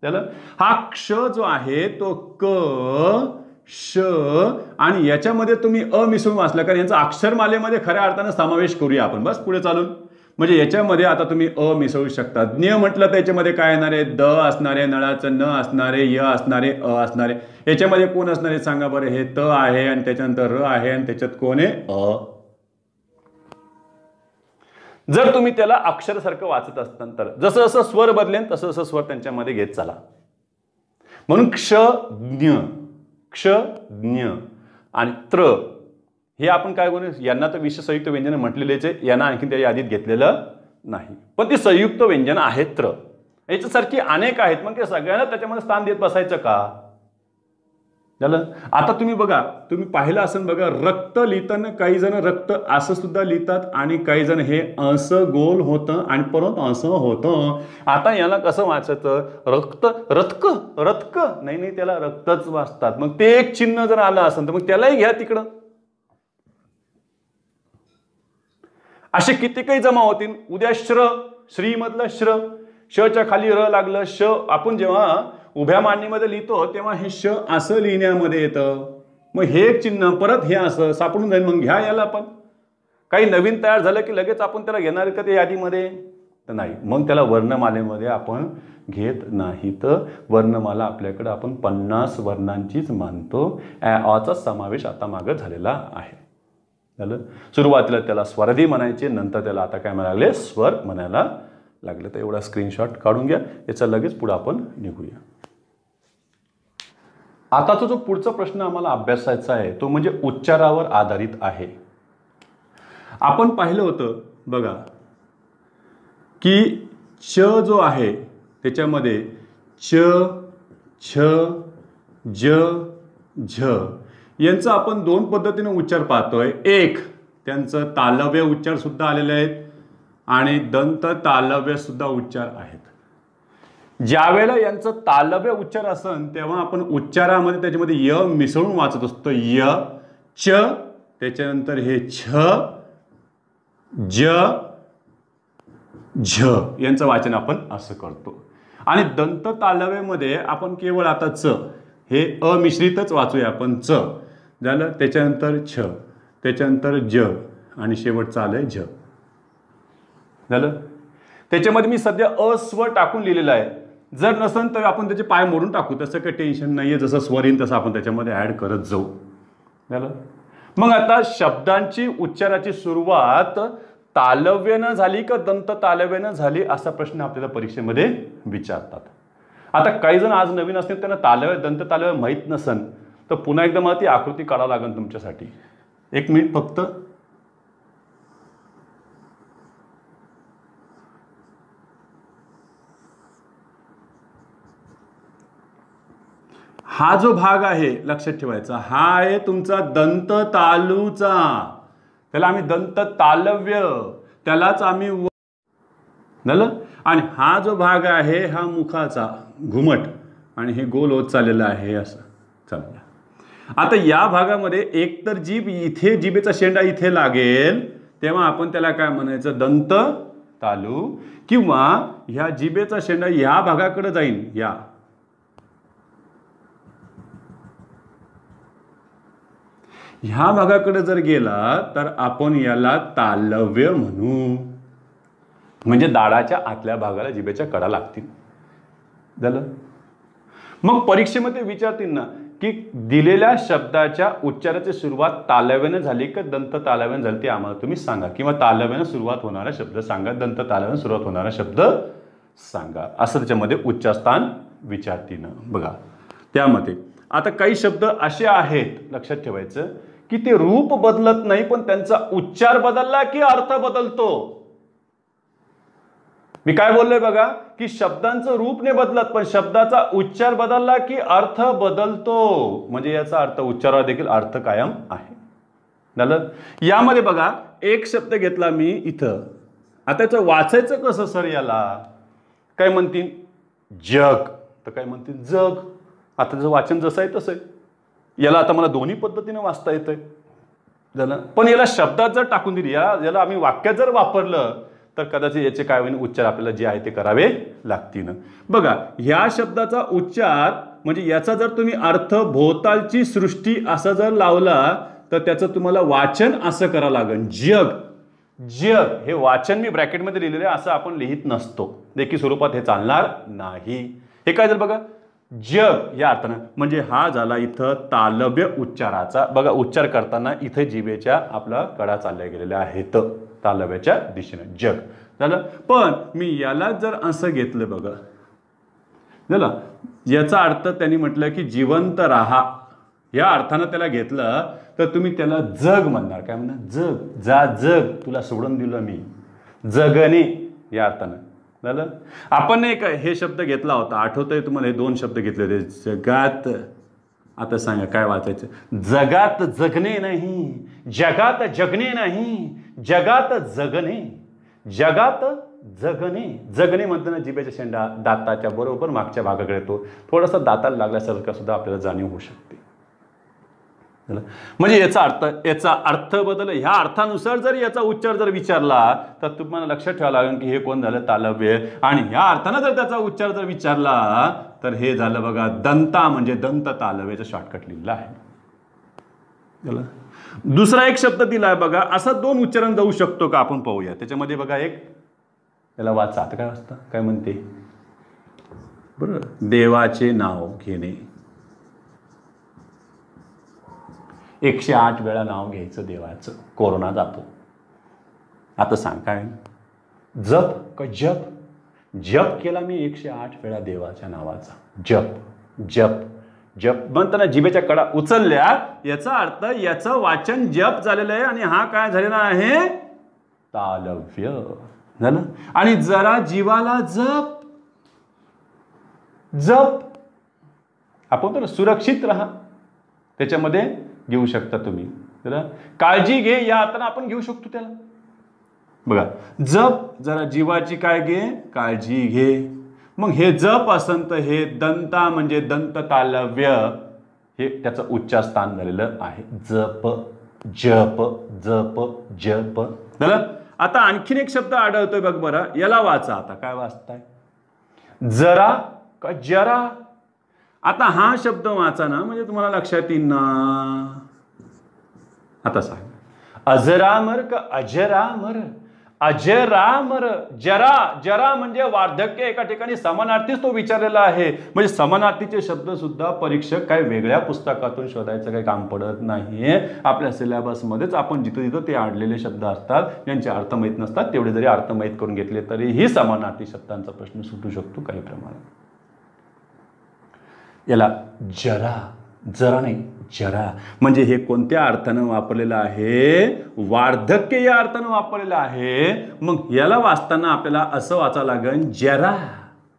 त्याला हा क्ष जो आहे तो क श आणि याच्यामध्ये तुम्ही अ मिसळून वाचला, कारण यांचा अक्षरमालेमध्ये खऱ्या अर्थानं समावेश करूया आपण. बस पुढे चालून. म्हणजे याच्यामध्ये आता तुम्ही अ मिसळू शकता. ज्ञ म्हटलं तर याच्यामध्ये काय येणार आहे, द असणारे, नळाचं न असणारे, य असणारे, अ असणारे. याच्यामध्ये कोण असणारे सांगा बरं. हे त आहे आणि त्याच्यानंतर र आहे आणि त्याच्यात कोण आहे, अ. जर तुम्ही त्याला अक्षरासारखं वाचत असताना तर जसं जसं स्वर बदलेन तसं जसं स्वर त्यांच्यामध्ये घेत चला. म्हणून क्ष ज्ञ, क्ष ज्ञ आणि त्र हे आपण काय बोलू, यांना तर विशेष संयुक्त व्यंजन म्हटलेलेच आहे. यांना आणखी त्या यादीत घेतलेलं नाही, पण ती संयुक्त व्यंजन आहेत. त्र याच्यासारखी अनेक आहेत. मग ते सगळ्यांना त्याच्यामध्ये स्थान देत बसायचं का? झालं. आता तुम्ही बघा, तुम्ही पाहिलं असेल बघा, रक्त लिहिताना काही जण रक्त असं सुद्धा लिहितात आणि काही जण हे असं गोल होतं आणि परत असं होतं. आता याला कसं वाचायचं, रक्त रथक रथक, नाही नाही त्याला रक्तच वाचतात. मग ते एक चिन्ह जर आलं असेल तर मग त्यालाही घ्या तिकडं. असे किती काही जमा होतील. उद्या श्र, श्री मधलं श्र, शच्या खाली र लागलं श. आपण जेव्हा उभ्या मांडणीमध्ये लिहितो तेव्हा हे श असं लिहिण्यामध्ये येतं. मग हे एक चिन्ह परत हे असं सापडून जाईल. मग घ्या याला. पण काही नवीन तयार झालं की लगेच आपण त्याला घेणार का ते यादीमध्ये, तर नाही. मग त्याला वर्णमालेमध्ये आपण घेत नाही. तर वर्णमाला आपल्याकडे आपण 50 वर्णांचीच मानतो. अचा समावेश आता मागे झालेला आहे. झालं. सुरुवातीला त्याला स्वरधी म्हणायचे, नंतर त्याला आता काय म्हणायला लागले, स्वर म्हणायला लागले. तर एवढा स्क्रीनशॉट काढून घ्या. याचा लगेच पुढे आपण निघूया. आताचा जो पुढचा प्रश्न आम्हाला अभ्यासायचा आहे तो म्हणजे उच्चारावर आधारित आहे. आपण पाहिलं होतं बघा की च जो आहे त्याच्यामध्ये च, छ, ज, झ यांचा आपण 2 पद्धतीने उच्चार पाहतोय. एक, त्यांचं तालव्य उच्चार सुद्धा आलेले आहेत आणि दंत तालव्य सुद्धा उच्चार आहेत. ज्यावेळेला यांचं तालव्य उच्चार असेल तेव्हा आपण उच्चारामध्ये त्याच्यामध्ये य मिसळून वाचत असतो. य, च, त्याच्यानंतर हे छ, ज, झ यांचं वाचन आपण असं करतो. आणि दंत तालव्यामध्ये आपण केवळ आता च हे अमिश्रितच वाचूया आपण. च झालं, त्याच्यानंतर छ, त्याच्यानंतर ज आणि शेवटचं आलंय झ. झालं. त्याच्यामध्ये मी सध्या अस्वर टाकून लिहिलेला आहे. जर नसेल तर आपण त्याचे पाय मोडून टाकू, तसं काही टेन्शन नाहीये. जसं स्वर येईल तसं आपण त्याच्यामध्ये ऍड करत जाऊ. झालं. मग आता शब्दांची उच्चाराची सुरुवात तालव्यानं झाली का दंत तालव्यानं झाली असा प्रश्न आपल्याला परीक्षेमध्ये विचारतात. आता काही जण आज नवीन असतील त्यांना तालव्य दंत तालव्य माहीत नसेल तर पुन्हा एकदा मला ती आकृती काढावी लागेल तुमच्यासाठी. 1 मिनिट फक्त. हा जो भाग आहे लक्षात ठेवायचा, हा आहे तुमचा दंत तालूचा. त्याला आम्ही दंत तालव्य, त्यालाच आम्ही झालं. आणि हा जो भाग आहे हा मुखाचा घुमट आणि हे गोल होत चाललेलं आहे असं. चला आता या भागामध्ये एकतर जीभ इथे, जिभेचा शेंडा इथे लागेल तेव्हा आपण त्याला काय म्हणायचं, दंत तालू. किंवा ह्या जिभेचा शेंडा या भागाकडे जाईल, या ह्या भागाकडे जर गेला तर आपण याला तालव्य म्हणू. म्हणजे दाढाच्या आतल्या भागाला जिभेच्या कडा लागतील. झालं. मग परीक्षेमध्ये विचारतील ना की दिलेल्या शब्दाच्या उच्चाराची सुरुवात तालव्याने झाली का दंत तालव्याने झाली ते आम्हाला तुम्ही सांगा. किंवा तालव्याने सुरुवात होणारा शब्द सांगा, दंत तालव्याने सुरुवात होणारा शब्द सांगा, असं त्याच्यामध्ये उच्चारस्थान विचारतील. बघा त्यामध्ये आता काही शब्द असे आहेत लक्षात ठेवायचं की ते रूप बदलत नाही, पण त्यांचा उच्चार बदलला की अर्थ बदलतो. मी काय बोललोय बघा की शब्दांचं रूप नाही बदलत, पण शब्दाचा उच्चार बदलला की अर्थ बदलतो. म्हणजे याचा अर्थ उच्चारावर देखील अर्थ कायम आहे. झालं. यामध्ये बघा एक शब्द घेतला मी इथं, आता याचं वाचायचं कसं सर याला? काय म्हणतील? जग. तर काय म्हणतील? जग. आता त्याचं वाचन जसं आहे तसं आहे. याला आता मला दोन्ही पद्धतीने वाचता येतंय. झालं. पण याला शब्दात जर टाकून दिली, याला आम्ही वाक्यात जर वापरलं तर कदाचित याचे काय होईल? उच्चार आपल्याला जे आहे ते करावे लागतील. बघा ह्या शब्दाचा उच्चार म्हणजे याचा जर तुम्ही अर्थ भोवतालची सृष्टी असा जर लावला तर त्याचं तुम्हाला वाचन असं करावं लागेल. जग. जग हे वाचन मी ब्रॅकेटमध्ये लिहिलेलं आहे, असं आपण लिहित नसतो. देखील स्वरूपात हे चालणार नाही. हे काय झालं बघा? जग या अर्थानं. म्हणजे हा झाला इथं तालव्य उच्चाराचा. बघा उच्चार करताना इथे जिभेच्या आपला कडा चालल्या गेलेल्या आहेत तालव्याच्या दिशेने. जग झालं. पण मी याला जर असं घेतलं बघा, झालं, याचा अर्थ त्यांनी म्हटलं की जिवंत राहा, या अर्थानं त्याला घेतलं तर तुम्ही त्याला जग म्हणणार. काय म्हणणार? जग. जा जग, तुला सोडून दिलं मी. जगणे या अर्थानं. झालं. आपण एक हे शब्द घेतला होता, आठवतंय तुम्हाला? हे दोन शब्द घेतले होते. जगात. आता सांगा काय वाचायचं? जगात जगणे नाही, जगात जगणे नाही, जगात जगणे. जगात जगणे. जगणे म्हणताना जिभेच्या शेंडा दाताच्या बरोबर मागच्या भागाकडे येतो. थोडासा दाताला लागल्यासारखं सुद्धा आपल्याला जाणीव होऊ शकते. म्हणजे याचा अर्थ बदल. ह्या अर्थानुसार जर याचा उच्चार जर विचारला तर तुम्हाला लक्षात ठेवावं लागेल की हे कोण झालं? तालव्य. आणि ह्या अर्थानं जर त्याचा उच्चार जर विचारला तर हे झालं बघा दंता, म्हणजे दंत तालव्याचं शॉर्टकट लिहिलं आहे. दुसरा एक शब्द दिलाय बघा. असा दोन उच्चारण जाऊ शकतो का आपण पाहूया. त्याच्यामध्ये बघा एक, याला वाचा. आता काय वाचता? काय म्हणते? बरोबर. देवाचे नाव घेणे. 108 वेळा नाव घ्यायचं देवाचं. कोरोना जातो. आता सांग काय? जप का जप? जप केला मी 108 वेळा देवाच्या नावाचा. जप जप जप म्हणताना जिभेच्या कडा उचलल्या, याचा अर्थ याचं वाचन जप झालेलं आहे आणि हा काय झालेला आहे? तालव्य झालं. आणि जरा जीवाला जप. जप आपण तर सुरक्षित राहा, त्याच्यामध्ये घेऊ शकता तुम्ही. काळजी घे या अर्थानं आपण घेऊ शकतो त्याला. बघा जप, जरा जीवाची काय घे? काळजी घे. मग हे जप असन तर हे दंता म्हणजे दंत तालव्य, हे त्याचं उच्चार स्थान झालेलं आहे. जप जप जप जप झालं. आता आणखीन एक शब्द आढळतोय बघ बरं, याला वाचा. आता काय वाचताय? जरा का जरा? आता हा शब्द वाचा ना, म्हणजे तुम्हाला लक्षात येईल ना. आता सांग, अजरामर का अजरामर? अजरामर. जरा. जरा म्हणजे वार्धक्य. एका ठिकाणी समानार्थीच तो विचारलेला आहे. म्हणजे समानार्थीचे शब्द सुद्धा परीक्षक काही वेगळ्या पुस्तकातून शोधायचं काही काम पडत नाहीये. आपल्या सिलेबसमध्येच आपण जिथं जिथं ते आणलेले शब्द असतात, ज्यांचे अर्थ माहीत नसतात, तेवढे जरी अर्थ माहीत करून घेतले तरीही समानार्थी शब्दांचा प्रश्न सुटू शकतो काही प्रमाणात. याला जरा, जरा नाही जरा, म्हणजे हे कोणत्या अर्थानं वापरलेलं आहे? वार्धक्य या अर्थानं वापरलेलं आहे. मग याला वाचताना आपल्याला असं वाचावं लागेल जरा.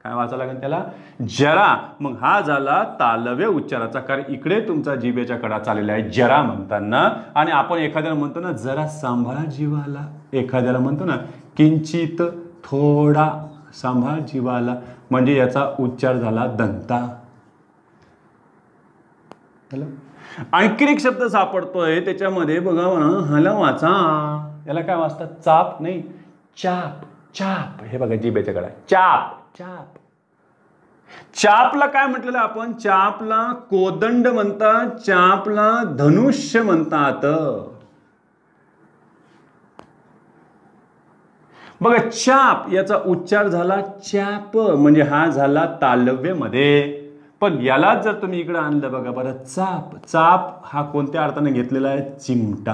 काय वाचावं लागेल त्याला? जरा. मग हा झाला तालव्य उच्चाराचा. कारण इकडे तुमचा जिभेच्या कडा चाललेला आहे जरा म्हणताना. आणि आपण एखाद्याला म्हणतो ना जरा सांभाळा जीवाला, एखाद्याला म्हणतो ना किंचित थोडा सांभाळ जीवाला, म्हणजे याचा उच्चार झाला दंता. आणखी एक शब्द सापडतोय त्याच्यामध्ये बघा, हाला वाचा. याला काय वाचतात? चाप नाही चाप. चाप. हे बघा जिभेच्या कडा. चाप चाप. चापला काय म्हटलेलं आपण? चापला कोदंड म्हणतात, चापला धनुष्य म्हणतात. बघा चाप याचा उच्चार झाला चाप, म्हणजे हा झाला तालव्य मध्ये. पण याला जर तुम्ही इकडे आणलं बघा बरं, चाप. चाप हा कोणत्या अर्थाने घेतलेला आहे? चिमटा.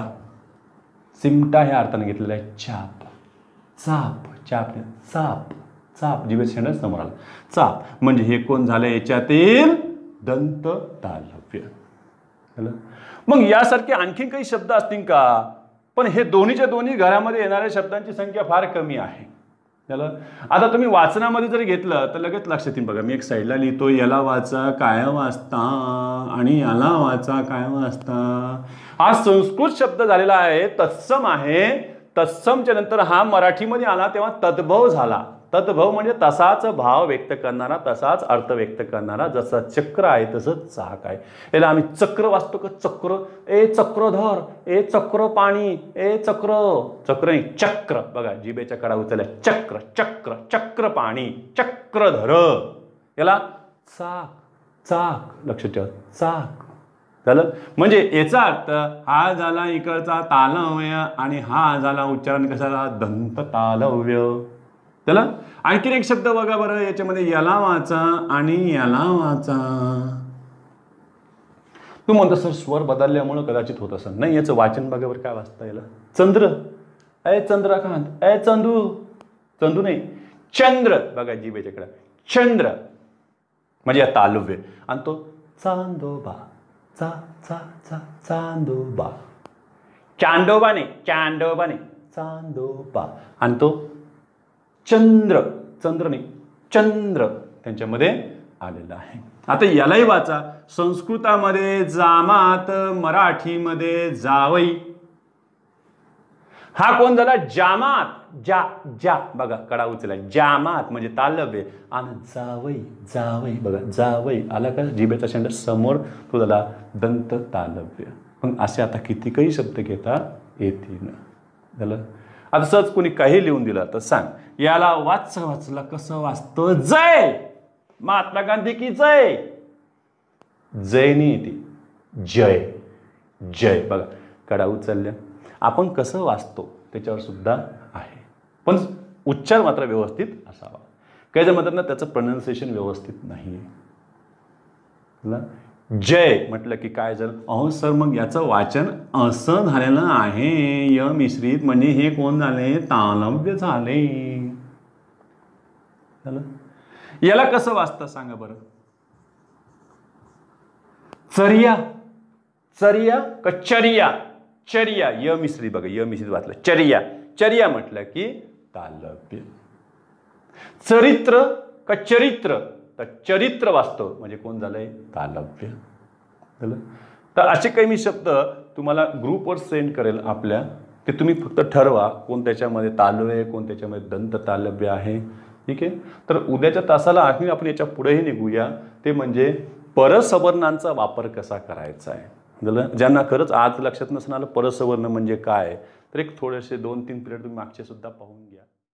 चिमटा ह्या अर्थाने घेतलेला आहे चाप. चाप चाप चाप चाप. जिभेच्या शेंडा समोर आला. चाप म्हणजे हे कोण झालं? याच्यातील दंत तालव्य. तालव्य. मग यासारखे आणखी काही शब्द असतील का? पण हे दोन्हीच्या दोन्ही घरामध्ये येणाऱ्या शब्दांची संख्या फार कमी आहे. आता तुम्ही वाचनामध्ये जर घेतलं तर लगेच लक्षात येईल. बघा मी एक साईडला लिहितो, याला वाचा काय वाचता आणि याला वाचा काय वाचता. हा संस्कृत शब्द झालेला आहे, तत्सम आहे. तत्समच्या नंतर हा मराठीमध्ये आला तेव्हा तद्भव झाला. तद्भव म्हणजे तसाच भाव व्यक्त करणारा, तसाच अर्थ व्यक्त करणारा. जसं चक्र आहे तसं चाक आहे. याला आम्ही चक्र वाचतो का? चक्र, ए चक्रधर, ए चक्र पाणी, ए चक्र. चक्र नाही चक्र. बघा जिभेच्या कडा उचलल्या. चक्र चक्र चक्र पाणी, चक्रधर. याला चाक, चाक लक्षात ठेवा, चाक झालं. म्हणजे याचा अर्थ हा झाला इकडचा तालव्य आणि हा झाला उच्चारण कशाला? दंत तालव्य. त्याला आणखीन एक शब्द बघा बरं याच्यामध्ये, याला वाचा आणि याला वाचा. तू म्हणतो सर स्वर बदलल्यामुळे कदाचित होत असं नाही. याचं वाचन बघा बरं काय वाचता याला. चंद्र, अय चंद्रकांत, अय चंदू. चंदू नाही चंद्र. बघा जीभेच्याकडे चंद्र म्हणजे या तालव्य. आणि तो चांदोबा, चा चा चा चांदोबा. चांदोबा नाही, चांदोबा नाही, चांदोबा. आणि तो चंद्र, चंद्र नाही चंद्र त्यांच्यामध्ये आलेला आहे. आता यालाही वाचा. संस्कृतामध्ये जामात, मराठीमध्ये जावई. हा कोण झाला? जामात. जा जा बघा कडा उचला. जामात म्हणजे तालव्य. आणि जावई, जावई बघा जावई आला का? जिभेचा शेंडा समोर तो झाला दंत तालव्य. मग असे आता किती काही शब्द घेता येतील. झालं. आता सहज कोणी काही लिहून दिलं तर सांग, याला वाचला कसं वाचतं? जय. महात्मा गांधी की जय. जय नाही येते, जय जय. बघा कडा उचलल्या. आपण कसं वाचतो त्याच्यावर सुद्धा आहे, पण उच्चार मात्र व्यवस्थित असावा. काही जर म्हणतात ना त्याचं प्रोनाउन्सिएशन व्यवस्थित नाही. जय म्हटलं की काय झालं? अहो सर मग याचं वाचन असं झालेलं आहे य मिश्रित, म्हणजे हे कोण झाले? तालव्य झाले. याला कसं वाचतं सांगा बरं? चर्या, चर्या का चर्या? चर्या य मिश्रित. बघा य मिश्रित वाचलं चर्या. चर्या म्हटलं की तालव्य. चरित्र का चरित्र? तर चरित्र वाचतो म्हणजे कोण झालंय? तालव्य. तर असे काही मी शब्द तुम्हाला ग्रुपवर सेंड करेल आपल्या, ते तुम्ही फक्त ठरवा कोण त्याच्यामध्ये तालव्य आहे, कोण त्याच्यामध्ये दंत तालव्य आहे. ठीक आहे. तर उद्याच्या तासाला आणखी आपण याच्या पुढेही निघूया, ते म्हणजे परसवर्णांचा वापर कसा करायचा आहे. ज्यांना खरंच आज लक्षात नसणार परसवर्ण म्हणजे काय, तर एक थोडेसे 2-3 पिरियड तुम्ही मागचे सुद्धा पाहून घ्या.